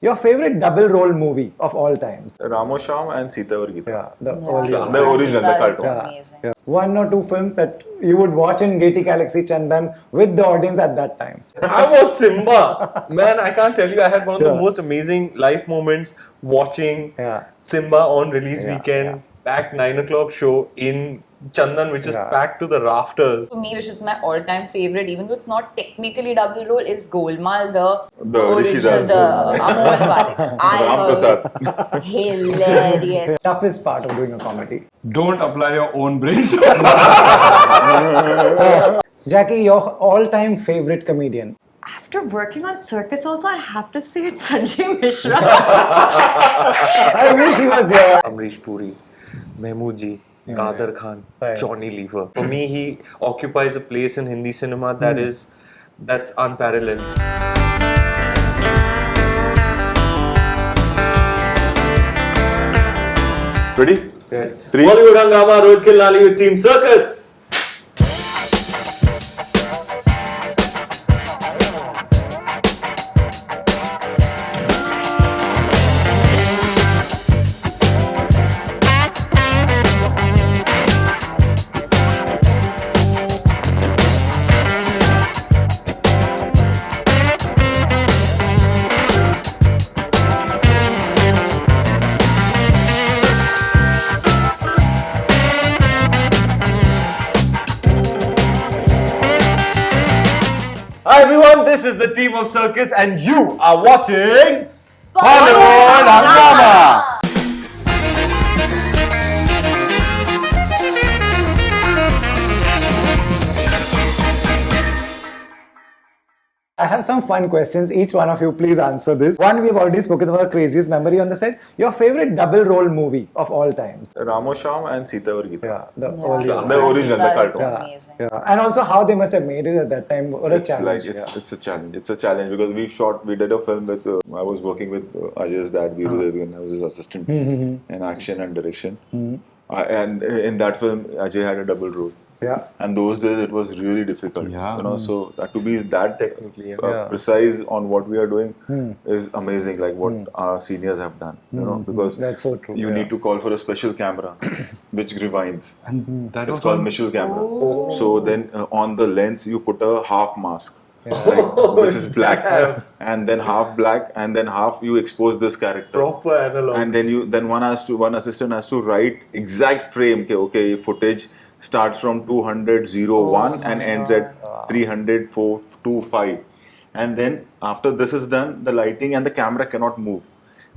Your favorite double role movie of all times? Ramosham and Sita Vargita. Yeah, the Yeah, early Sita ones. The original, the Vargita is cartoon. amazing. Yeah. One or two films that you would watch in Gaiety Galaxy, Chandan, with the audience at that time. I watched Simba. Man, I can't tell you, I had one of the Yeah. most amazing life moments watching Yeah. Simba on release Yeah, weekend, yeah. packed 9 o'clock show in Chandan, which is Yeah. packed to the rafters. For me, which is my all-time favorite, even though it's not technically double role, is Golmaal, the Rishi original, Das the Golmaal. Amol Palik. I Ram heard Prasad. it hilarious. Toughest part of doing a comedy. Don't apply your own brain. Jackie, your all-time favorite comedian? After working on Circus also, I'd have to say it's Sanjay Mishra. I wish he was here. Amrish Puri, Mahmood ji, Kadar Khan, Right. Johnny Lever. For me, he occupies a place in Hindi cinema that's unparalleled. Ready? Three. Bollywood Hungama, Rohit Khilnani with Team Circus. Hi everyone, this is the team of Circus and you are watching Bollywood Hungama. I have some fun questions. Each one of you, please answer this. One, we've already spoken about craziest memory on the set. Your favorite double role movie of all times? Ramosham and Sita Vargita. Yeah, the Yeah, early The ones. original, the That is cartoon. amazing. Yeah. And also how they must have made it at that time. What a It's challenge. like it's a challenge. It's a challenge because we did a film with. I was working with Ajay's dad, Viru Devan. I was his assistant in action and direction. And in that film, Ajay had a double role. Yeah. And those days it was really difficult. Yeah. You know, so to be that Technically, precise on what we are doing is amazing. Like what our seniors have done. You know, because That's so true. you need to call for a special camera, which rewinds. And that It's was called on- Mishra camera. So then on the lens you put a half mask, right, which is black, and then half black, and then half you expose this character. Proper analog. And then one assistant has to write exact frame. Okay, footage starts from 200:01 and ends at 300:425. And then after this is done, the lighting and the camera cannot move.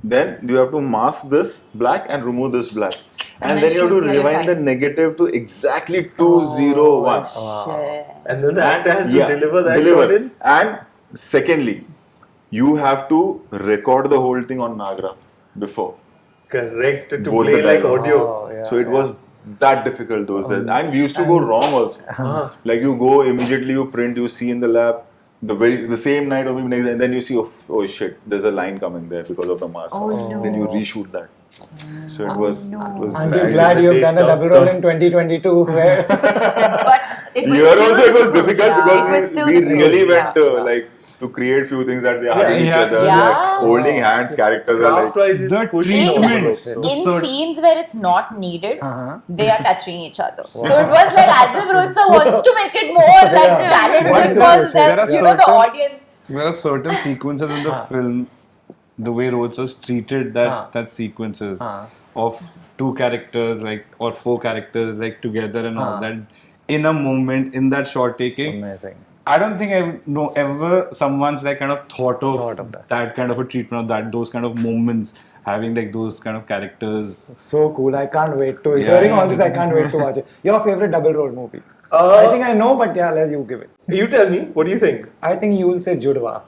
Then you have to mask this black and remove this black. And then you have to shoot the other rewind the side. negative to exactly 201. Shit. And then the actor has to Yeah, deliver that shot in. And secondly, you have to record the whole thing on Nagra before. Correct, to Both play the like dialogues. audio. Oh, yeah, So it was that difficult those days. And we used to go wrong also. Like you go immediately, you print, you see in the lab, the same night or maybe next day, and then you see, oh shit, there's a line coming there because of the mask. Then you reshoot that. So it was. Aren't bad. you glad the you've done a takedown double role stuff. in 2022 where But it was Here still also it was difficult It was because still we difficult, really yeah. went like to create few things that they are hugging each Yeah. other, Yeah. like holding hands, characters are like. Craft-wise, is The pushing treatment. envelope. In scenes where it's not needed, Uh-huh. they are touching each other. So it was like as if Rohit sir wants to make it more like Yeah. challenging What's the for question? them, There are you know, the certain- audience. There are certain sequences in the film, the way Rhodes was treated that sequences of two characters or four characters together and all that in a moment in that shot taking. amazing. I don't think ever someone's kind of thought of that. kind of a treatment of those kind of moments, having those kind of characters. So cool. I can't wait to. Yeah. Hearing all this, I can't wait to watch it. Your favorite double role movie? I think I know, but yeah, let you give it. You tell me, what do you think? I think you will say Judwa.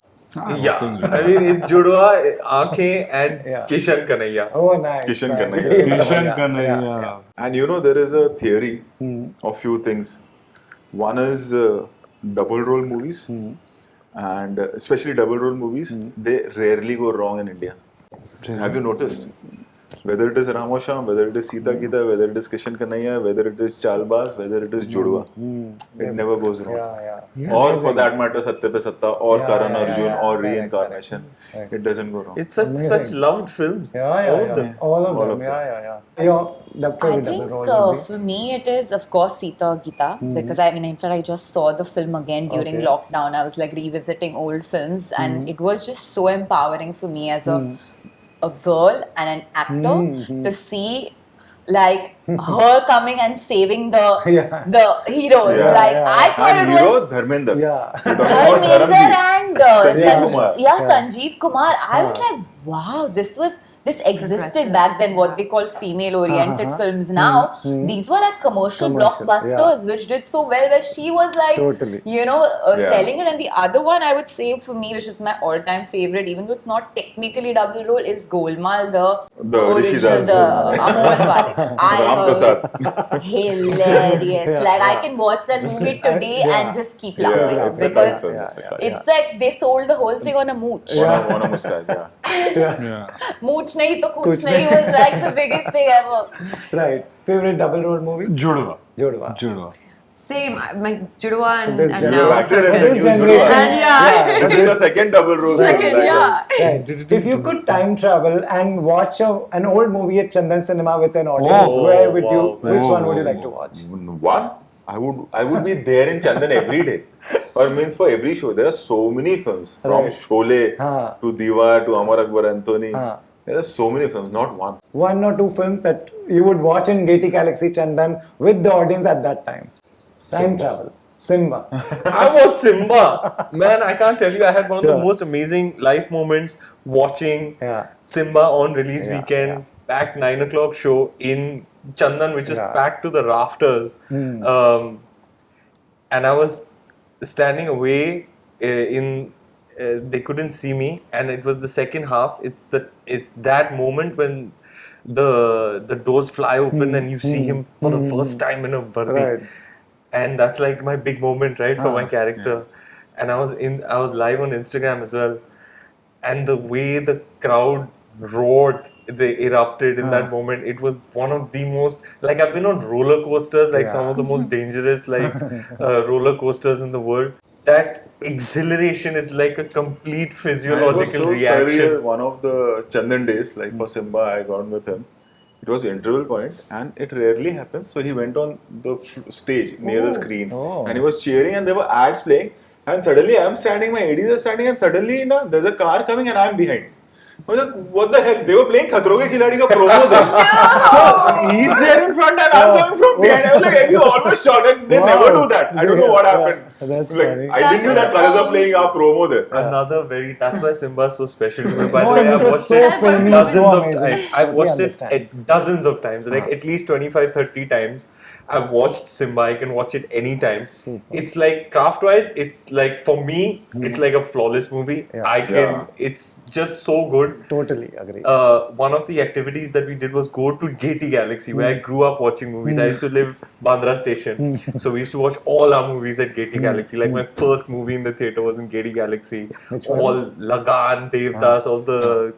Yeah, I mean, it's Judwa, Aankhein, and Yeah. Kishan Kanhaiya. Oh, nice. Kishan nice. Kanhaiya. Kishan Yeah, Kanhaiya. yeah. And you know, there is a theory of few things. One is double role movies, and especially double role movies, they rarely go wrong in India. Have you noticed? Whether it is Ramosham, whether it is Sita Gita, whether it is Kishan Kanhaiya, whether it is Chalbaz, whether it is Judwa. It never goes wrong. Yeah. Or for that matter, Satya Pe Satta, or Yeah, Karan yeah, Arjun, yeah, or correct, Reincarnation. correct. It doesn't go wrong. It's such loved films. All of them. All of All them. of Yeah. Your I favorite think double role movie? for me it is of course Sita Gita because in fact I just saw the film again during Okay. lockdown. I was like revisiting old films and it was just so empowering for me as a girl and an actor to see like her coming and saving the heroes. Yeah. Like I thought And it hero, was Dharmender. Yeah. You're talking about Dharmender Dharamji. and Sanjeev Kumar. Sanjeev Kumar. I was like, wow, this existed Progressive. back then. What they call female-oriented films. Now these were like commercial blockbusters, which did so well. Where she was like, Totally. selling it. And the other one I would say for me, which is my all-time favorite, even though it's not technically double role, is Golmaal, the original, Rishidas. the Amol Palik. I Ram heard Prasad. hilarious. Like I can watch that movie today and just keep laughing it's a because classic. it's like they sold the whole thing on a mooch. On a mustache, yeah. Mooch nahi to kuch Kuch nahi nahi. was like the biggest thing ever. Right. Favorite double role movie? Judwa. Jodhwa. Same, my Judwa and This and generation. now Acted in Circus. this generation. And yeah. This is the second double role. Second, yeah. Right. If you could time travel and watch an old movie at Chandan Cinema with an audience, Oh, where would you? wow. Which one would you like to watch? One, I would be there in Chandan every day. Or means for every show. There are so many films. From Right. Sholay Ah. to Diwar to Amar Akbar Anthony. Ah. There are so many films, not one. One or two films that you would watch in Gaiety Galaxy Chandan with the audience at that time. Time travel. Simba. I watched Simba. Man, I can't tell you, I had one of the Yeah. most amazing life moments watching Yeah. Simba on release Yeah, weekend, yeah. packed 9 o'clock show in Chandan, which is Yeah. packed to the rafters. And I was standing away they couldn't see me, and it was the second half. It's that moment when the doors fly open and you see him for the first time in a Vardi. Right. And that's like my big moment, right, for my character. And I was live on Instagram as well. And the way the crowd roared, they erupted in that moment. It was one of the most, like, I've been on roller coasters, like some of the most dangerous roller coasters in the world. That exhilaration is like a complete It was physiological so reaction. surreal. One of the Chandan days, like for Simba, I got with him. It was interval point, and it rarely happens. So he went on the stage near the screen, and he was cheering, and there were ads playing. And suddenly, I'm standing, my ADs are standing, and suddenly, there's a car coming, and I'm behind. I was like, what the heck? They were playing Khatron Ke Khiladi ka promo there. So he's there in front, and I'm coming from behind. I was like, you almost shot it. They never do that. I don't know what happened. That's Like, funny. I didn't know that colors are playing our promo there. That's why Simba is so special to me. By the No, way, and I've it was watched so it filmy, dozens so of amazing. times. I've We watched it understand. dozens of times, like at least 25, 30 times. I've watched Simba, I can watch it anytime. It's like, craft-wise, it's like, for me, it's like a flawless movie. Yeah. It's just so good. Totally agree. One of the activities that we did was go to Gaiety Galaxy, where I grew up watching movies. I used to live Bandra Station, so we used to watch all our movies at Gaiety Galaxy. Like my first movie in the theatre was in Gaiety Galaxy. Which one? All Lagan, Devdas, all the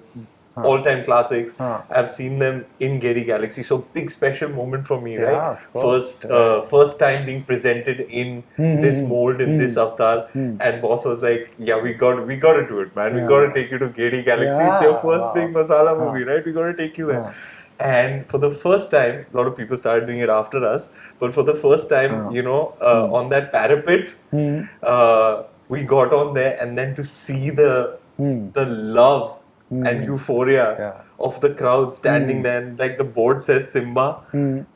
all-time classics. I've seen them in Gaiety Galaxy. So big special moment for me, right? of course. First time being presented in this mold, in this avatar. And boss was like, yeah, we got to do it, man. We got to take you to Gaiety Galaxy. It's your first big masala movie, right? We got to take you there. And for the first time, a lot of people started doing it after us. But for the first time, on that parapet, we got on there, and then to see the love and euphoria of the crowd standing there, and like the board says Simba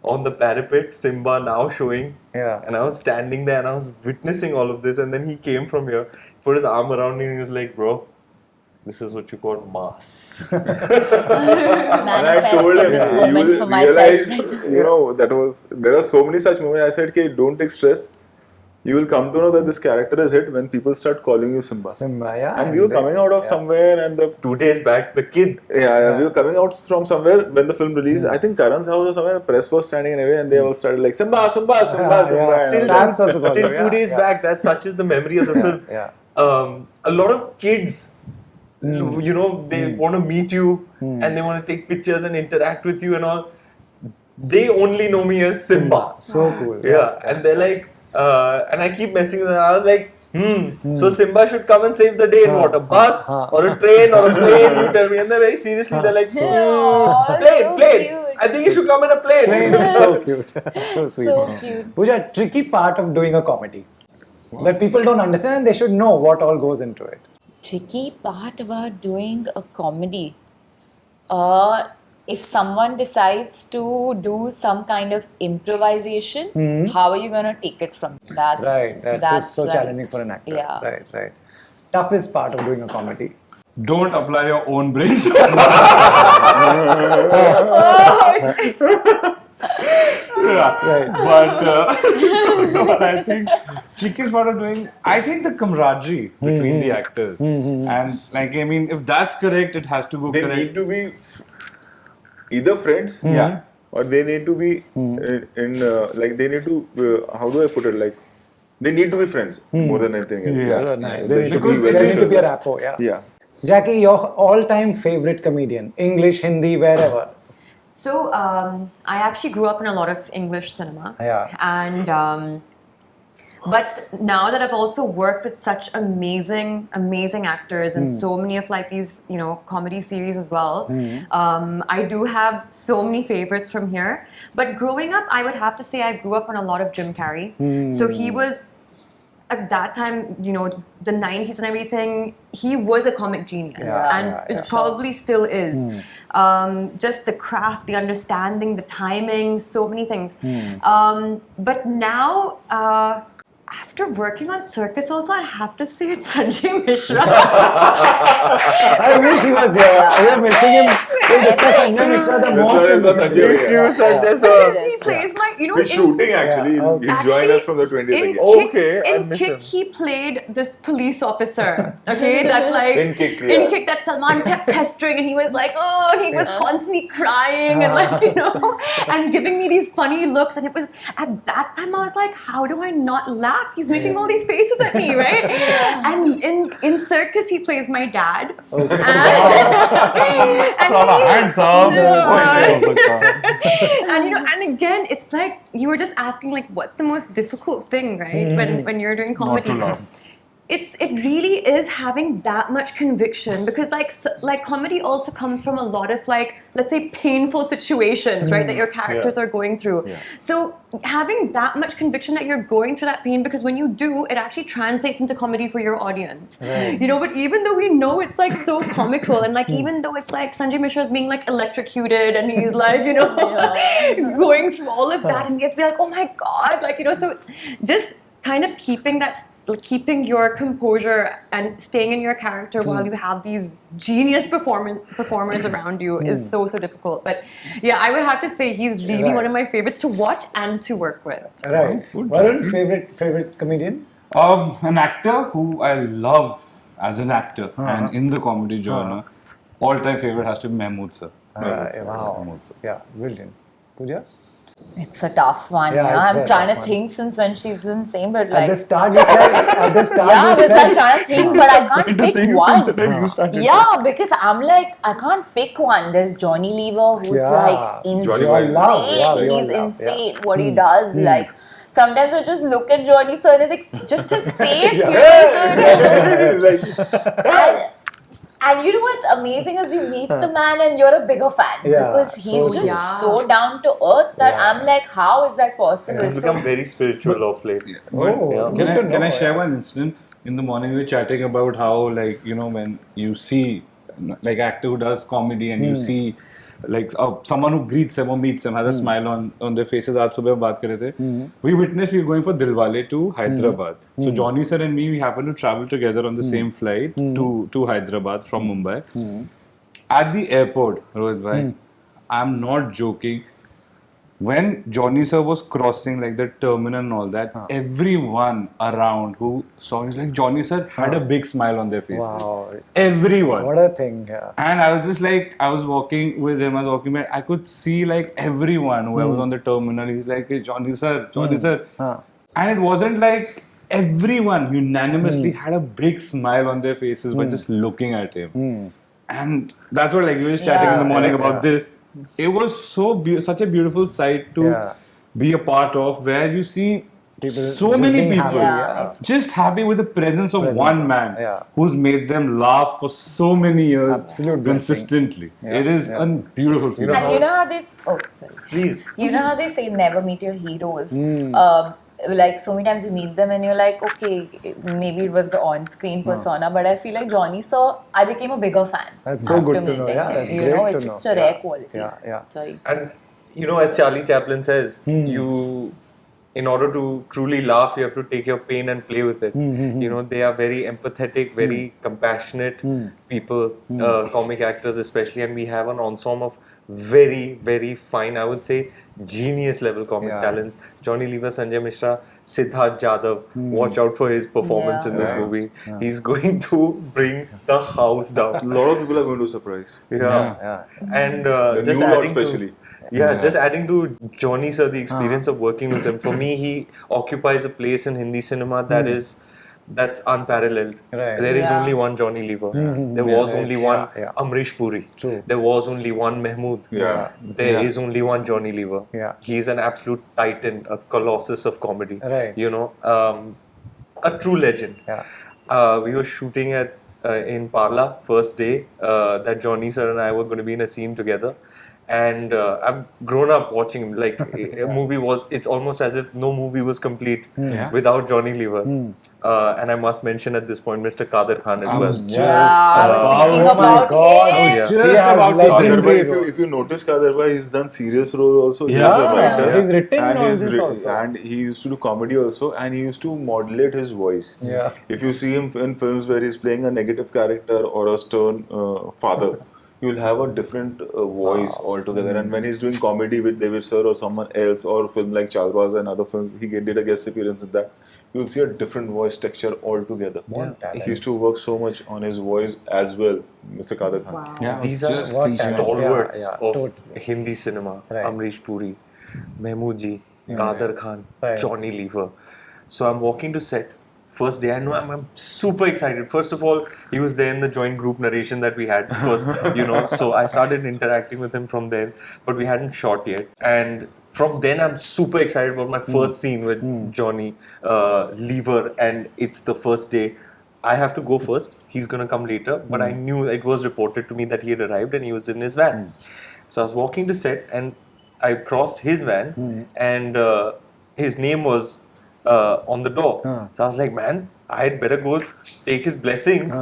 on the parapet, Simba now showing, and I was standing there and I was witnessing all of this, and then he came from here, put his arm around me, and he was like, bro, this is what you call mass. And I told Manifesting him, this you moment will for realize, myself. there are so many such moments. I said, okay, don't take stress. You will come to know that this character is hit when people start calling you Simba. Simba, yeah. And we were coming out of somewhere, and 2 days back, the kids. we were coming out from somewhere when the film released. I think Karan's house or somewhere, the press was standing and away, and they all started like Simba, Simba, Simba, Simba. Till And dance also called Till it, 2 days back, that such is the memory of the film. Yeah. A lot of kids You know, they want to meet you and they want to take pictures and interact with you and all. They only know me as Simba. So cool. Yeah, and they're like, and I keep messing with them. I was like, so Simba should come and save the day in what? A bus or a train or a plane? You tell me. And they're very seriously, they're like, plane. Cute. I think you should come in a plane. So cute. So sweet. So cute. Pooja, tricky part of doing a comedy that people don't understand and they should know what all goes into it. Tricky part about doing a comedy. If someone decides to do some kind of improvisation, how are you going to take it from that? That's so like- challenging for an actor. Yeah. Right. Toughest part of doing a comedy. Don't apply your own brain. Right. But what I think trickiest part of doing, I think the camaraderie between the actors, and like I mean, if that's correct, it has to go They correct. need to be either friends, Yeah. or they need to be like they need to. How do I put it? Like they need to be friends more than anything else. Yeah. Nice. They should Because be There very needs to be a close. rapport, yeah. Yeah. Jackie, your all-time favorite comedian, English, Hindi, wherever. So I actually grew up in a lot of English cinema. Yeah. And but now that I've also worked with such amazing actors and so many of like these, you know, comedy series as well, I do have so many favorites from here. But growing up, I would have to say I grew up on a lot of Jim Carrey. So he was, at that time, you know, the 90s and everything, he was a comic genius and probably still is. Just the craft, the understanding, the timing, so many things. But now, after working on Circus also, I'd have to say it's Sanjay Mishra. I wish he was here. We are missing him. We discuss Sanjay Mishra the most. in this movie. Because he plays my, you know, He's shooting actually. Yeah, okay. He'll join us from the 20th in again. Kick, Okay, I in miss Kick him. he played this police officer. Okay, that like In Kick, yeah. in Kick that Salman kept pestering, and he was like, oh, and he was constantly crying and like, you know, and giving me these funny looks. And it was at that time I was like, how do I not laugh? He's making all these faces at me, right? And in Circus he plays my dad. And Handsome. and you know, and again, it's like you were just asking, like, what's the most difficult thing, right? When you're doing comedy, laugh. it really is having that much conviction, because like comedy also comes from a lot of like, let's say, painful situations, right, that your characters are going through. So having that much conviction that you're going through that pain, because when you do, it actually translates into comedy for your audience. You know, but even though we know it's like so comical, and like even though it's like Sanjay Mishra is being like electrocuted and he's like, you know, going through all of that, and we have to be like, oh my god, like, you know, so just kind of keeping your composure and staying in your character while you have these genius performers around you is so difficult. But yeah, I would have to say he's really one of my favorites to watch and to work with. Right. Varun, favorite comedian? An actor who I love as an actor and in the comedy genre, all-time favorite has to be Mahmood sir. Wow. Yeah, brilliant. Pooja? It's a tough one. Yeah, Yeah, it's I'm a trying to tough think since when she's been saying, but At like, the start you said, yeah, because I'm trying to think, but I can't pick one. Yeah, because I'm like, I can't pick one. There's Johnny Lever, who's like Johnny insane. Lever. Yeah, we all He's love, insane. What he does, like. Sometimes I just look at Johnny sir and it's like, just his face, you know. And you know what's amazing is you meet the man and you're a bigger fan because he's just so down to earth that I'm like, how is that possible? It's become very spiritual of late. Can I share one incident? In the morning we were chatting about how, like, you know, when you see like actor who does comedy and you see like someone who greets them or meets them has a smile on their faces. आज सुबह हम बात कर रहे थे. We witnessed we were going for Dilwale to Hyderabad. So Johnny sir and me, we happened to travel together on the same flight to Hyderabad from Mumbai. At the airport, Rohit bhai, I'm not joking. When Johnny sir was crossing like the terminal and all that, everyone around who saw him was like, Johnny sir had a big smile on their faces. Wow. Everyone. What a thing. Yeah. And I was just like, I was walking with him, I could see like everyone who was on the terminal. He's like, hey, Johnny sir. And it wasn't like everyone unanimously had a big smile on their faces by just looking at him. And that's what, like, we were just chatting in the morning about this. It was such a beautiful sight to be a part of, where you see so just many being people happy, it's just happy with the presence of one man who's made them laugh for so many years Absolute consistently. It is a beautiful feeling. And you know how they sorry. Please. You know how they say never meet your heroes. Like so many times you meet them and you're like, okay, maybe it was the on-screen persona, but I feel like Johnny Sir, I became a bigger fan. That's so after good to know. meeting Yeah, him. that's You great know, to it's just know. a rare quality. Yeah. Sorry. And you know, as Charlie Chaplin says, you, in order to truly laugh, you have to take your pain and play with it. You know, they are very empathetic, very compassionate people, comic actors especially, and we have an ensemble of very, very fine, I would say, genius level comic talents. Johnny Lever, Sanjay Mishra, Siddharth, Jadhav. Watch out for his performance in this movie. He's going to bring the house down. A lot of people are going to surprise. Yeah. And The just new lot adding to, especially. just adding to Johnny sir, the experience of working with him. For me, he occupies a place in Hindi cinema that's unparalleled. Right. There is Yeah. only one Johnny Lever. There was only one yeah. Amrish Puri. True. There was only one Mahmood. Yeah. There is only one Johnny Lever. Yeah. He's an absolute titan, a colossus of comedy. Right. You know, a true legend. Yeah. We were shooting at in Parla first day that Johnny sir and I were going to be in a scene together. And I've grown up watching him. Like a movie it's almost as if no movie was complete without Johnny Lever. And I must mention at this point Mr. Kadar Khan as well. I was thinking about it. He has legendary Kadarbai, if you notice Kadarbai, he's done serious role also. He's Yeah. a writer. He's written and all he's this also. And he used to do comedy also, and he used to modulate his voice. Yeah. If you see him in films where he's playing a negative character or a stern father, you'll have a different voice altogether. And when he's doing comedy with David Sir or someone else, or a film like Chalbaz and other film, he did a guest appearance in that. You'll see a different voice texture altogether. He used to work so much on his voice as well, Mr. Kadar Khan. Wow. Yeah, These are What talent. stalwarts Yeah, of totally. Hindi cinema. Right. Amrish Puri, Mahmood ji, Kadar Khan, Right. Johnny Lever. So I'm walking to set. First day, I know I'm super excited. First of all, he was there in the joint group narration that we had first, so I started interacting with him from there, but we hadn't shot yet. And from then, I'm super excited about my first scene with Johnny Lever, and it's the first day. I have to go first. He's gonna come later, but I knew it was reported to me that he had arrived and he was in his van. So I was walking to set, and I crossed his van, and his name was on the door. So I was like, man, I'd better go take his blessings.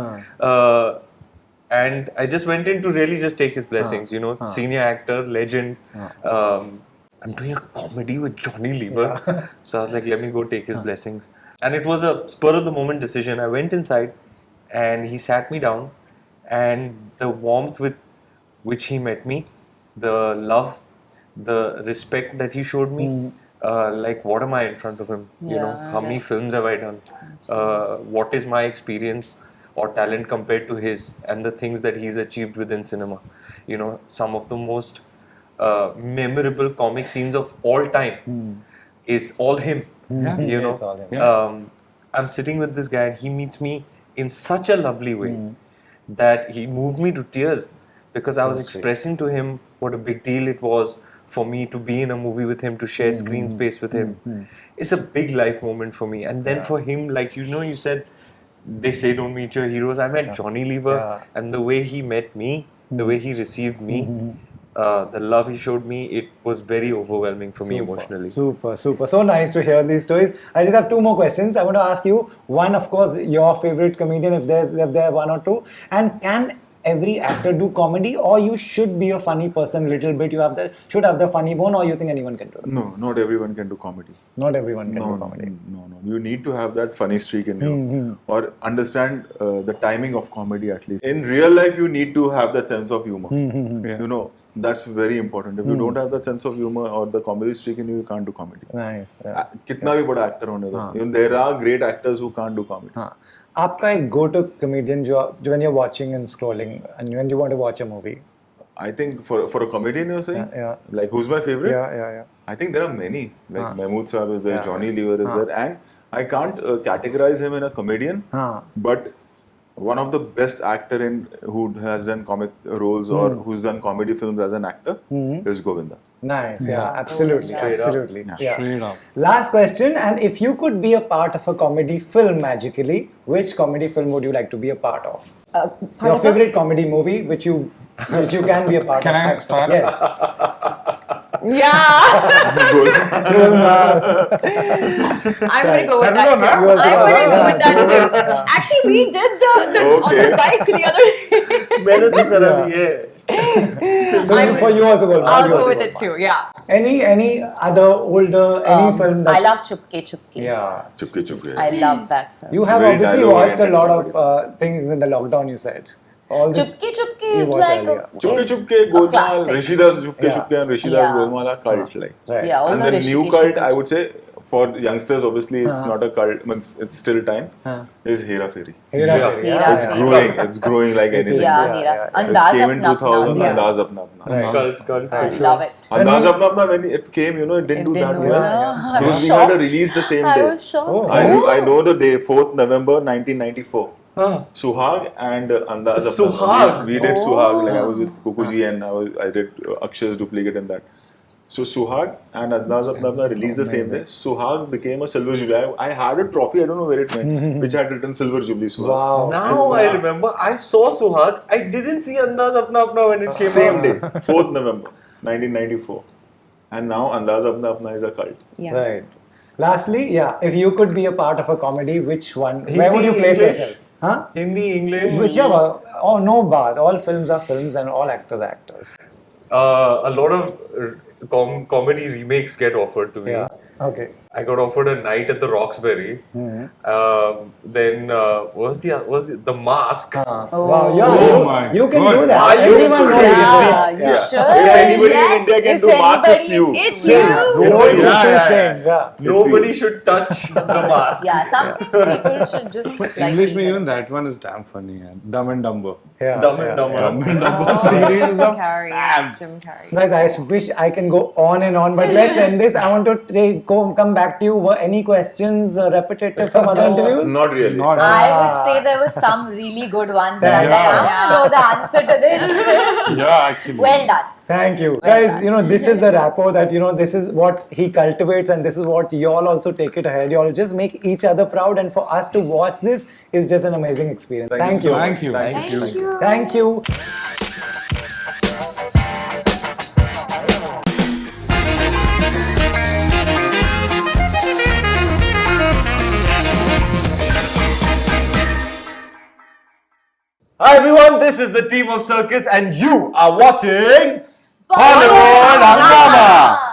And I just went in to really just take his blessings, senior actor, legend. I'm doing a comedy with Johnny Lever. So I was like, let me go take his blessings. And it was a spur of the moment decision. I went inside and he sat me down, and the warmth with which he met me, the love, the respect that he showed me, like, what am I in front of him? How many films have I done? What is my experience or talent compared to his, and the things that he's achieved within cinema? Some of the most memorable comic scenes of all time is all him. It's all him. I'm sitting with this guy and he meets me in such a lovely way that he moved me to tears, because I was expressing to him what a big deal it was for me to be in a movie with him, to share screen space with him. It's a big life moment for me. And then for him, like, you said, they say don't meet your heroes. I met Johnny Lever, and the way he met me, the way he received me, the love he showed me, it was very overwhelming for me emotionally. Super. So nice to hear these stories. I just have two more questions. I want to ask you, one, of course, your favorite comedian, if there are one or two, and can every actor do comedy, or you should be a funny person a little bit, should have the funny bone, or you think anyone can do it? No, not everyone can do comedy. Not everyone can do comedy. No. You need to have that funny streak in you, or understand the timing of comedy at least. In real life, you need to have that sense of humor. That's very important. If you don't have that sense of humor or the comedy streak in you, you can't do comedy. Nice. कितना भी बड़ा actor होने दो. Even there are great actors who can't do comedy. आपका एक go-to comedian जो when you're watching and scrolling and when you want to watch a movie? I think for a comedian you're saying? Yeah. Like, who's my favorite? Yeah. I think there are many. Like Mahmood Saab is there, Johnny Lever is there, and I can't categorize him in a comedian, but one of the best actor who has done comic roles or who's done comedy films as an actor is Govinda. Nice, yeah, absolutely, Straight up. absolutely. Yeah. Straight up. Last question, and if you could be a part of a comedy film magically, which comedy film would you like to be a part of? Your favorite comedy movie, which you can be a part Can of. I start? Yes. Yeah. I'm gonna go with that too. You also I'm go gonna with go with that too. Actually, we did the on the bike the other day. मैंने तो करा भी है. So for you also go. I'll go with it too. Yeah. Any other older film that I love Chupke Chupke. Yeah. Chupke Chupke. I love that film. You have Very obviously dialogue-oriented watched a lot of comedy. things in the lockdown. You said. All this. Chupke Chupke You is watch like earlier. Chupke is Chupke, a Golmaal, classic. Rishidas Chupke Yeah. Chupke and Rishidas Yeah. Golmaal are cult like. Right. Yeah, all And the the Rishi new Chupke cult, I Chupke. would say, for youngsters, obviously, it's not a cult, means it's still time, is Hera Fairy. Hera Yeah. Fairy, Hera It's Fairy. growing, it's growing like anything. Yeah, Yeah, Hera. yeah. It Andaaz came in Apna 2000, Apna. Anadaaz Apna Apna. Right. Cult. I love it. Anadaaz Apna Apna, when it came, it didn't do that well. I Because was we had a shocked. release the same I day. was shocked. Oh. I know the day, 4th November 1994. Suhaag and Anadaaz Apna Apna. Suhaag? We did Suhaag, like I was with Kukuji and I did Akshay's duplicate in that. So Suhaag and Anadaaz Apna Apna released the same day. Suhaag became a Silver Jubilee. I had a trophy, I don't know where it went, which had written Silver Jubilee Suhaag. Wow. Now I remember, I saw Suhaag. I didn't see Andaaz Apna Apna when it came Same out. day, 4th November 1994. And now Anadaaz Apna Apna is a cult. Yeah. Right. Lastly, yeah, if you could be a part of a comedy, which one? Where Hindi, would you place English? yourself? Huh? Hindi, English. Whichever. Oh, no bars. All films are films and all actors are actors. A lot of comedy remakes get offered to me. Yeah. Okay. I got offered a night at the Roxbury. Then what was the Mask? Wow. Yeah. Oh you, my you can God. do that. Are you Everyone knows crazy? this. Yeah, you Yeah. should. If anybody Yes, in India can if do Mask, it's anybody you. is- It's Same. you. Rohit Yeah, Shetty is yeah, saying, yeah. Nobody should touch the Mask. Yeah, some things people should just like. English leave में it. even that one is damn funny. यार. Dumb and Dumber. Yeah. Dumb yeah, and Dumber. Dumb and Dumber Oh, series Jim of Carrey. fab. Jim Carrey. Guys, I wish I can go on and on, but let's end this. I want to come back to you. Were any questions repetitive from other interviews? Not really. Not I would say there were some really good ones that I'm like, I want to know the answer to this. yeah, actually. Well done. Thank you. Guys, this is the rapport that, this is what he cultivates and this is what y'all also take it ahead. Y'all just make each other proud, and for us to watch this is just an amazing experience. Thank you. Thank you. Thank you. Thank you. Thank you. Hi everyone, this is the team of Circus, and you are watching Bollywood Hungama.